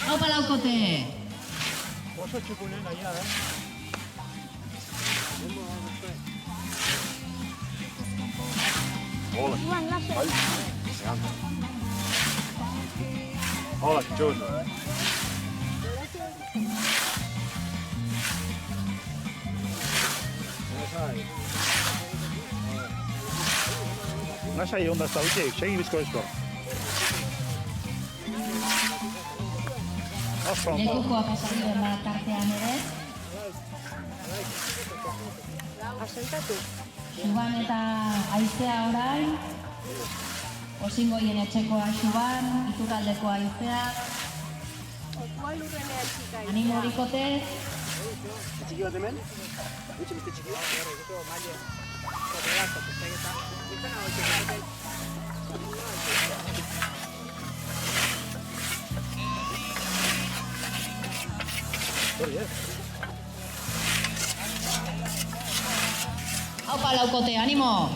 Aupa laukote! Oso txukunen aia, Hola. Hola, txukunen. Nasai onda zautik, segi bizko ezko. Lekukoa pasatu den bat tartean ere. Asentatu. Xuban eta Aizea orain. Osingoien etxekoa Xuban, Iturraldeko Aizea. Animo bikote. Txiki bat hemen? Gutxe beste txiki bat? Aupa laukote, animo!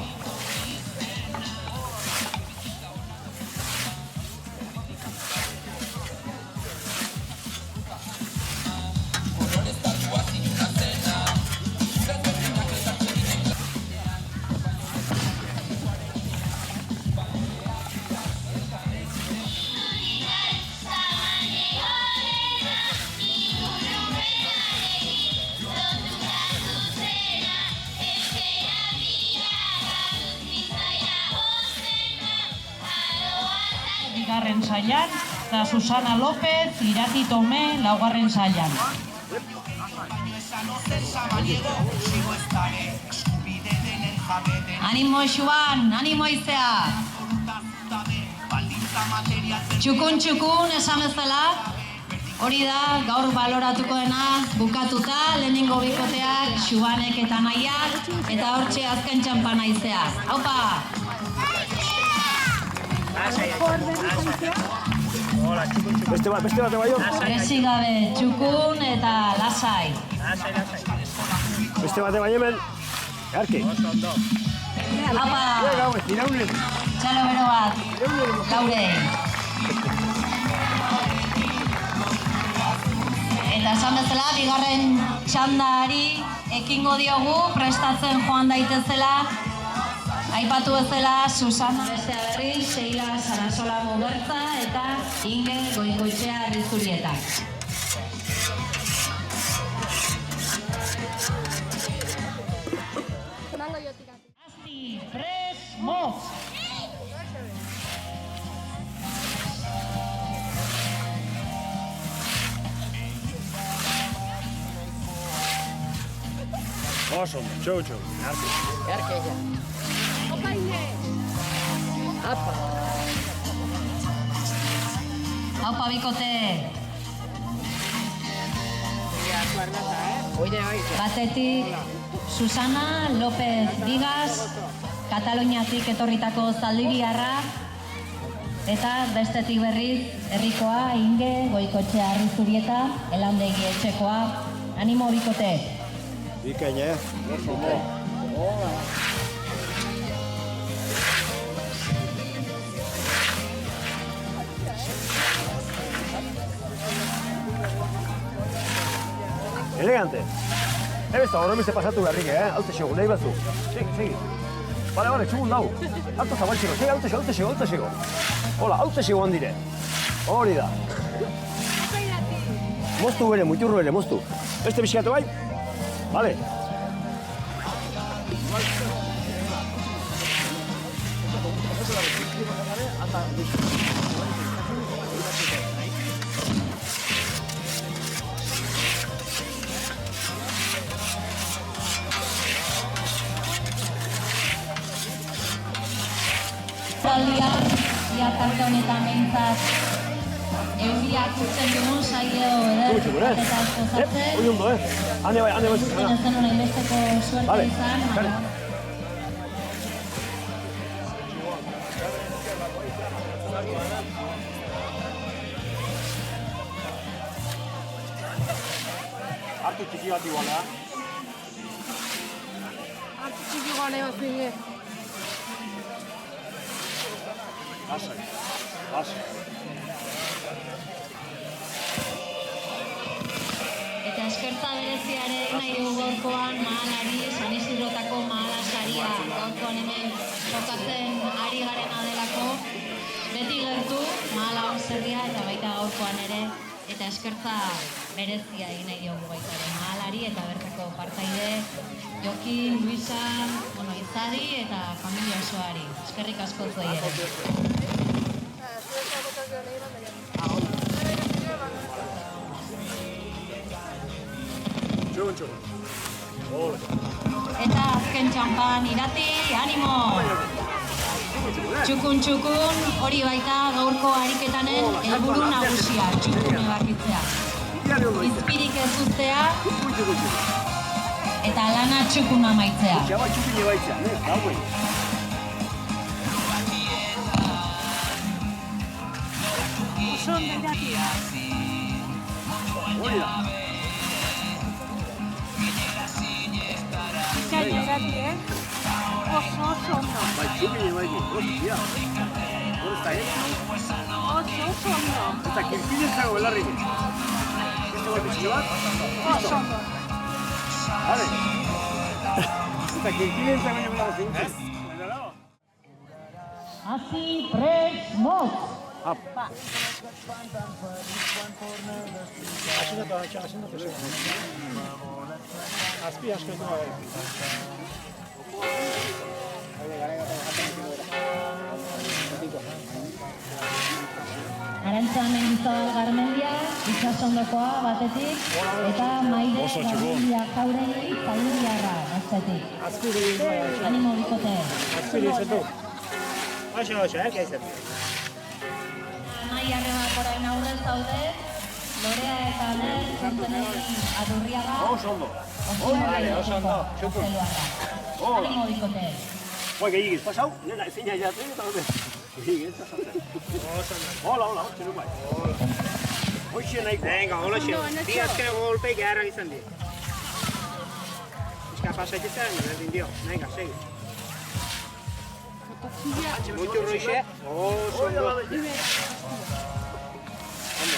Bigarren sailan, eta Susana López, Irati Tome, laugarren sailan. Animo Xuban, animo Aizea! Txukun, esan bezala. Hori da, gaur baloratuko dena, bukatuta, lehenengo bikoteak, Xubanek eta Naiak, eta hortxe azken txampan Aizea. Aupa! Beste bat bai hor? Presi gabe, txukun eta lasai. Beste bat bai hemen? Garki? Apa! Iraunen! Txalo bero bat, Laure. Eta esan bezala, bigarren txandari ekingo diogu, prestatzen joan daitezela. Aipatu bezala, Susana bestea berri, Sheila Sarasola Mugertza eta Inge Goikoetxea Arrizurieta. Asti, pres, moz! Oso, txau. Garkeia. Apa. Aupa bikote! Batetik, Susana López Vigas, Kataluniatik etorritako zaldiriarra, eta bestetik berriz, herrikoa Inge Goikoetxea Arrizurieta, Elandegi etxekoa. Animo bikote! Bikain, Elegante. Ez da, horremizte pasatu beharrik, Haute xego, nahi batzu. Segi. Bale, txugun lau. Alto zabaltxego, segi, haute xego. Hola, haute xego handire. Hori da. Moztu bere, muiturru bere, moztu. Beste bisikatu bai? Bale. Ia tarte honetan behintzat ikusten dugun saio eder eta asko zartzen. Hori ondo, Hane bai, Ez zen hona inbesteko suerte izan, baina... Hartu txiki bat iguala. Hartu txiki gane bat zine. Lasai, lasai. Eta eskertza bereziaren nahi dugu gaurkoan mahalari, San Isidrotako mahala saria gaurkoan hemen jokatzen ari garena delako. Beti gertu, mahala onzerria eta baita gaurkoan ere. Eta eskertza berezia egin nahi diogu baita ere mahalari eta bertako partaide Jokin, Luisa, Izadi eta familia osoari. Eskerrik asko zuei ere. Eta azken txampan irati, animo! Txukun, hori baita gaurko ariketanen helburu nagusia, txukun ebakitzea. Izpirik ez uztea eta lana txukun amaitzea. Oso ondo. Bai, txukin bai, hostia. Hor ez da, Oso ondo. Eta kirpilez dago belarrik. Beste bat pixke bat? Oso ondo. Vale. Eta kirpilez dago belarrik. Hasi, prest, motz! Azpi asko du gabe. Arantza Mendizabal Garmendia, Itsasondokoa batetik, eta Maide Garmendia Jauregi Zailuriarra bestetik. Animo bikote. Azpiri izetu. Oso, gaizatu. Anai Arrebak orain aurrez daude, Lorea eta Aner zentenei Adurriaga, Oso ondo. Oso ondo. Animo bikote. Bai, gehiagiz pasau, nena ezin jaiatu eta dute. Gehiagiz pasatzen. Hola, txenu bai. Hoxe nahiko. Venga, hola xe. Bi azkeneko golpei geharrak izan di. Eska pasaitzen, berdin dio. Venga, segi. Mucho roixe. Oso ondo.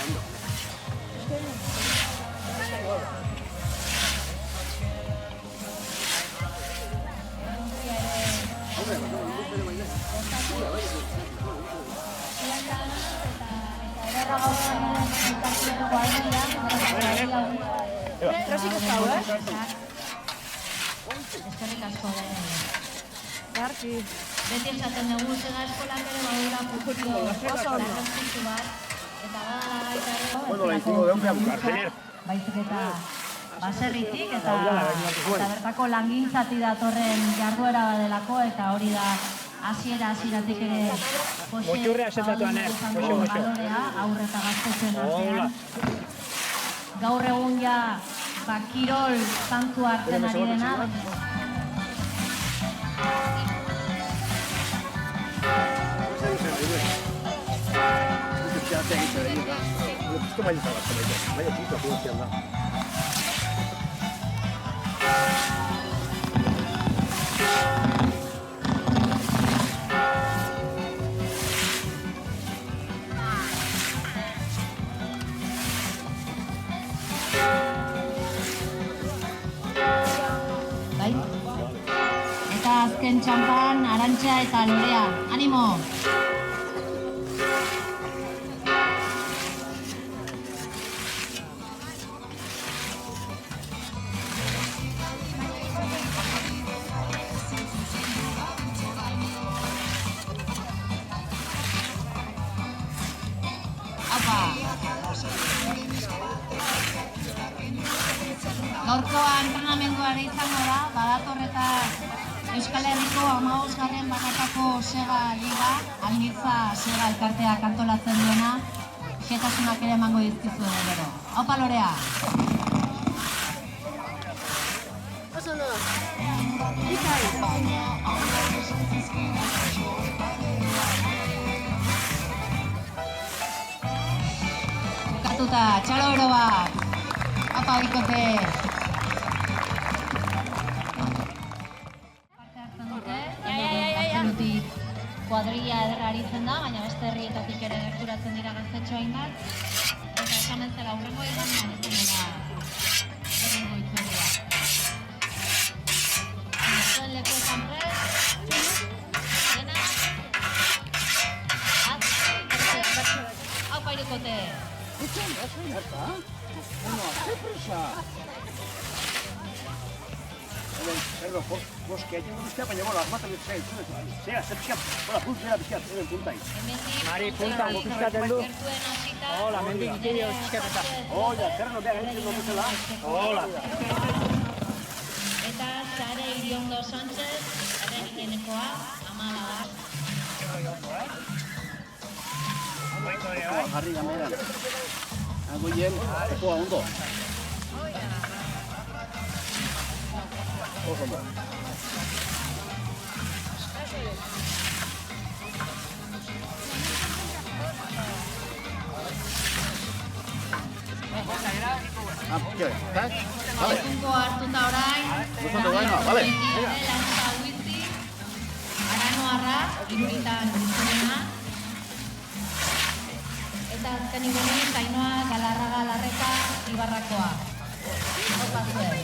Ondo. Rosik ez dago, Eskerrik asko da. Garki. Beti esaten dugu zega eskolak ere badura funtzio garrantzitsu bat. Eta baita ere... Bueno, la hicimos de hombre a buscar, tener. Baizik eta baserritik eta bertako langintzati datorren jarduera badelako eta hori da hasieratik ere Motxurrea esatatu aner, balorea aurre eta gaztetzen artean. Gaur egun ja kirol zantu hartzen ari dena. Bai? Eta azken txampan, Arantxa eta Lorea. Animo! Gaurko entrenamenduare izango da, badator eta Euskal Herriko 15. banakako Sega Liga, Alnitza Sega elkarteak antolatzen duena. xetasunak ere emango dizkizu gero. Aupa Lorea! Oso ondo. Ikai. Bukatuta, txalo ero bat! Aupa bikote! Parte hartzen dute, absolutik kuadrilla ederra aritzen da, baina beste herrietatik ere gerturatzen dira gaztetxo hainbat. Eta esan ez dela, hurrengo eganean izan dira hurrengo itzordua. Zuen lekuetan prest, dena, hau pairukote. Perdón, boske, egin guztia, baina bola, asmatu bizka ditu. Zera, zer pixka, bola, puntzera bizka, zer puntai. Mari, punta, pizkaten du. Hola, mendik ikio pizkateta. Oia, zer no behar egiten dut zela. Hola. Eta Sare Iriondo Sánchez, haren ikenekoa, 14. Jarri gameran. Agoien, ekoa ondo. Oso ondo. Punko hartuta orain, vale. Lanza Huizi, Aranoarra, iruritan dizurena. Eta azken igunik, Ainoa Galarraga Larreka, Ibarrakoa. Opa zuen.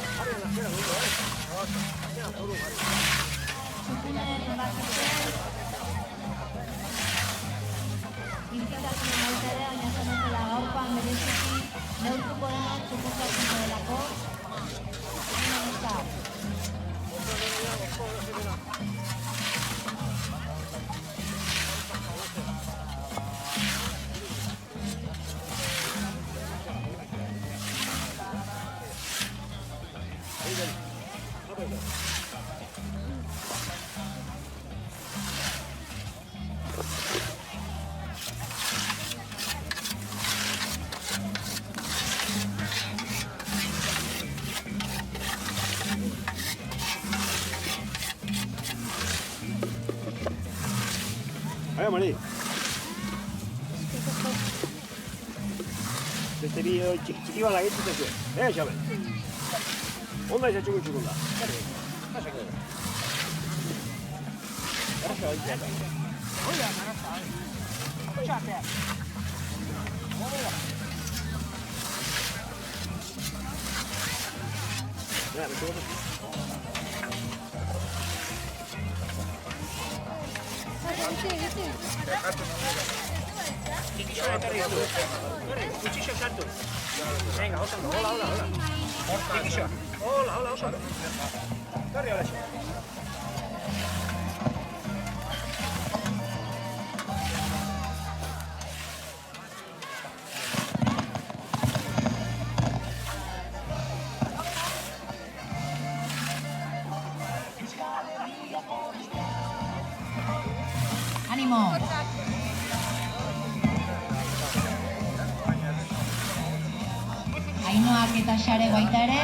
Bizitasun emaitere, baina zanetela gaurkoan bereziki, neurtuko dena txukuzatzen delako. Aia, Mari. Beste bideo txiki bat lagitzen zuen. Xabe. Onda izan txukun da. Kutsixo sartu. Venga, oso ondo. Hola. Kutsixo. Hola, oso ondo. Torri hola. Ánimo. Ainoak eta Sare baita ere.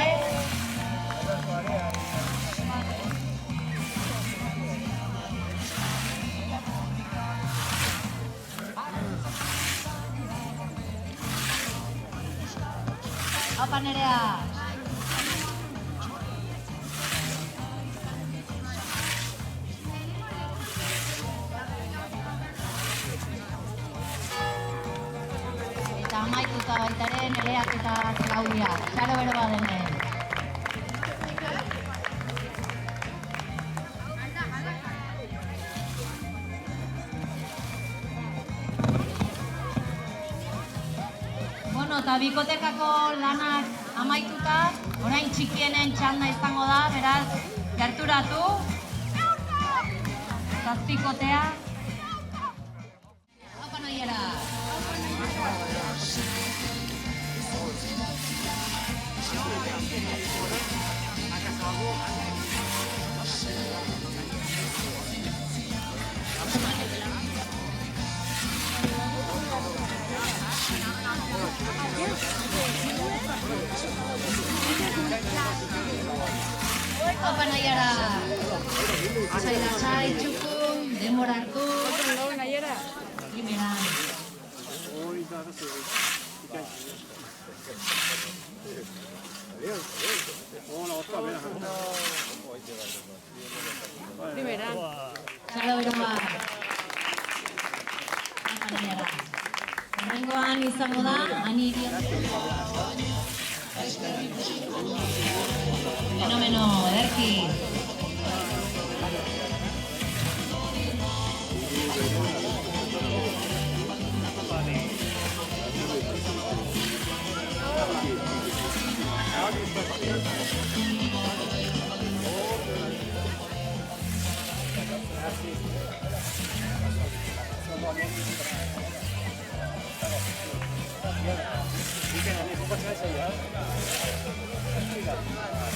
Aupa Nerea. Eta amaituta baita ere Nereak eta Claudia. Txaro bero badenen. Bueno, eta bikotekako lanak amaituta, orain txikienen txanda izango da, beraz, gerturatu. Zazpikotea. Aupa Noiera. Apa nahiara. Lasai, txukun, denbora hartu. Primeran. Primeran. Txalo beroa. Apa nahiara. Horrengoan izango da, ani iriatu. Fenomeno, ederki.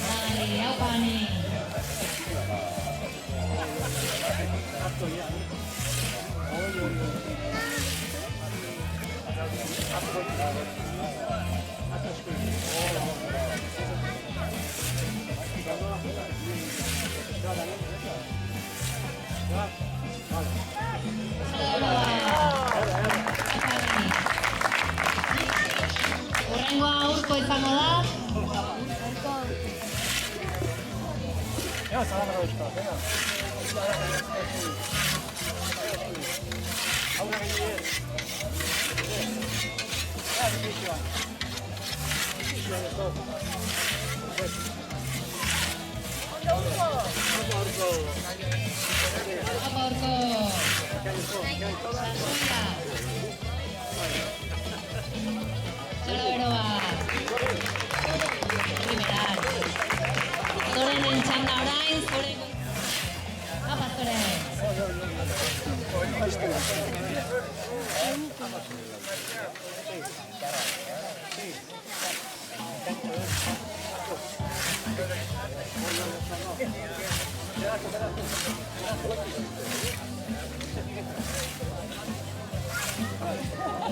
Vale, hau bane. Horrengoa aurko izango da. Apa aurko? Sasoia. Txalo beroa. Primeran. Zorenen txanda orain, zoren. Apa zore.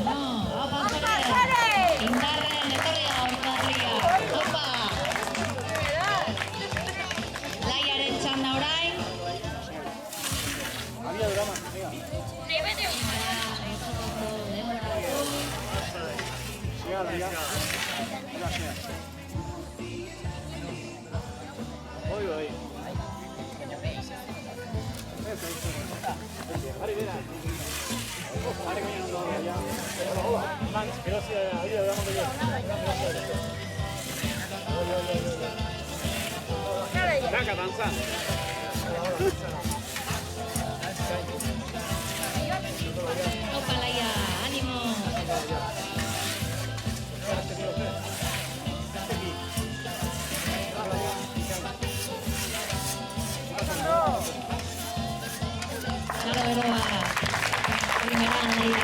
No, apa zore. Indarren etorria aurtarria. Opa. Laiaren txanda orain. Opa, Laia, ánimo. Txalo beroa. Primeran, Laia.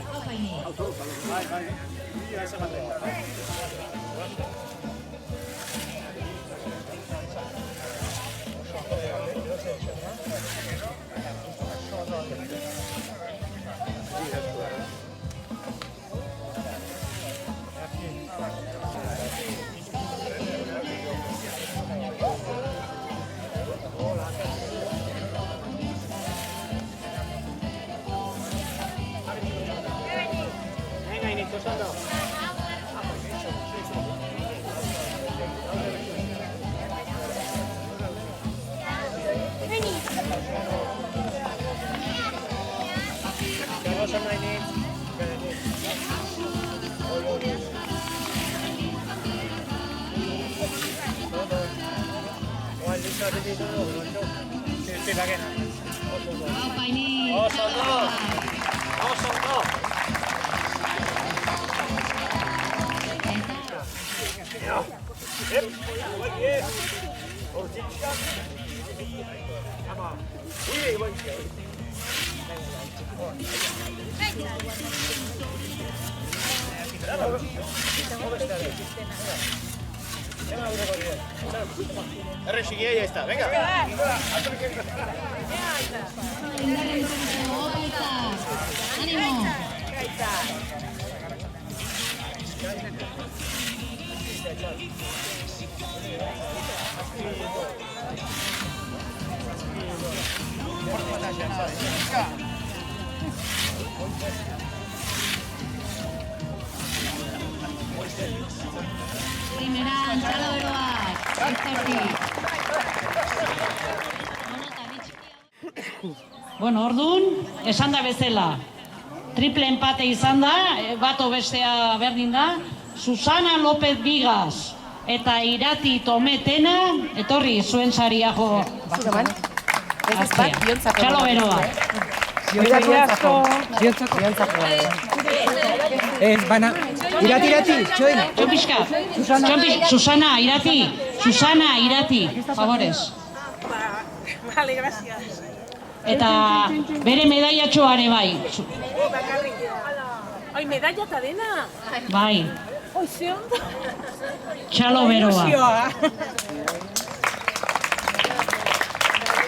Apa ini? Apa ini? Arre, sigue, ya está, venga. Animo! Primeran, txalo beroak, Bueno, orduan, esan da bezala, triple empate izan da, bato bestea berdin da, Susana López Bigas eta Irati Tometena, etorri zuen saria jo. Txalo beroa. Ez, baina, irati, txoin. Txopiska, Susana, Irati, favorez. Vale, gracias. Eta bere medaiatxoare bai. Ai, medalla eta dena. Bai, Oi, ze ondo. txalo beroa.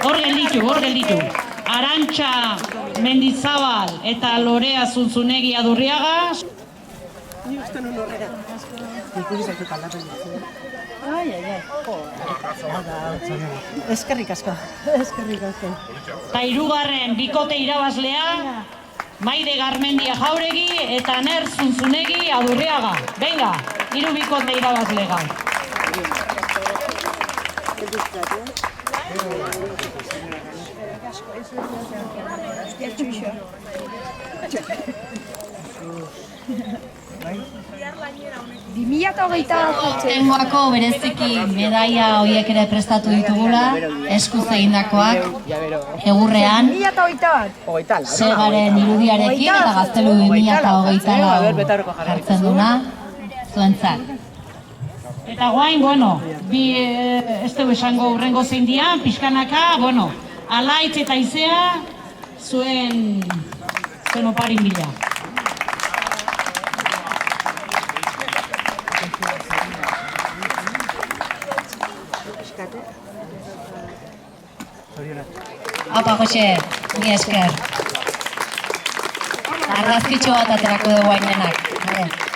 Hor gelditu. Arantxa Mendizabal eta Lorea Zuntzunegi Adurriaga. Ni uste nun horrera. Ikusi zaitut aldapen dizu. Ai. Eskerrik asko. Eta hirugarren bikote irabazlea, Maide Garmendia Jauregi eta Ner Zuntzunegi Adurriaga. Venga, hiru bikote irabazle gaur. Tengoako bereziki medaia horiek ere prestatu ditugula, eskuz egindakoak, egurrean, segaren irudiarekin eta Gaztelu 2024 jartzen duna, zuentzat. Eta guain, bueno, bi ez dugu esango hurrengo zein dian, pixkanaka, bueno, Alaitz eta Izea zuen oparin bila. Apa, Jose, ni esker. Argazkitxo bat aterako dugu hain denak.